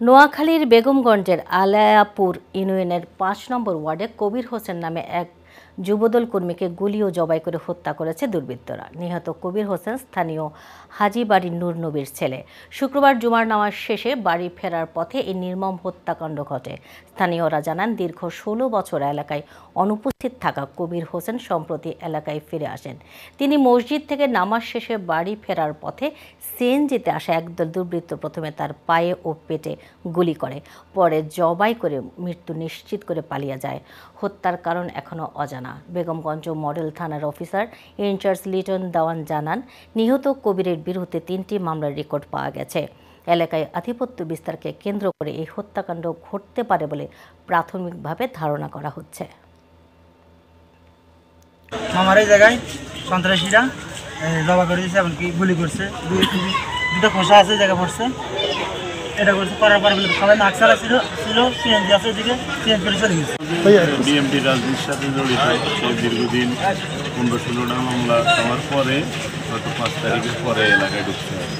নোয়াখালীর বেগমগঞ্জের আলায়াপুর ইউনিয়নের ৫ নম্বর ওয়ার্ডে কবির হোসেন নামে এক যুবদল কর্মীকে গুলি ও জবাই করে হত্যা করেছে দুর্বৃত্তরা। নিহত কবির হোসেন স্থানীয় হাজীবাড়ির নূর নবীর ছেলে। শুক্রবার জুমার নামাজ শেষে বাড়ি ফেরার পথে এই নির্মম হত্যাকাণ্ড ঘটে। স্থানীয়রা জানান, দীর্ঘ ১৬ বছর এলাকায় অনুপস্থিত থাকা কবির হোসেন সম্প্রতি এলাকায় ফিরে আসেন। তিনি মসজিদ থেকে নামাজ শেষে বাড়ি ফেরার পথে সিএনজিতে আসা একদল দুর্বৃত্ত প্রথমে তার পায়ে ও পেটে গুলি করে, পরে জবাই করে মৃত্যু নিশ্চিত করে পালিয়ে যায়। হত্যার কারণ এখনও অজানা। বেগমগঞ্জ মডেল থানার অফিসার ইনচার্জ লিটন দেওয়ান জানান, নিহত কবিরের বিরুদ্ধে ৩টি মামলার রেকর্ড পাওয়া গেছে। এলাকায় আধিপত্য বিস্তারকে কেন্দ্র করে এই হত্যাকাণ্ড ঘটতে পারে বলে প্রাথমিকভাবে ধারণা করা হচ্ছে। আমার এই জায়গায় সন্ত্রাসীরা জবা করে দিয়েছে, এমনকি গুলি করছে, দুটো খোসা আছে জায়গা পড়ছে, এটা করছে। করার পরে সবাই নাকসারা ছিল সিএনজি আছে, এদিকে সিএনজি করে চলে গেছে। বিএমপি রাজনীতির সাথে জড়িত, সে দীর্ঘদিন ১৫-১৬টা মামলা হওয়ার পরে গত ৫ তারিখের পরে এলাকায় ঢুকতে হয়।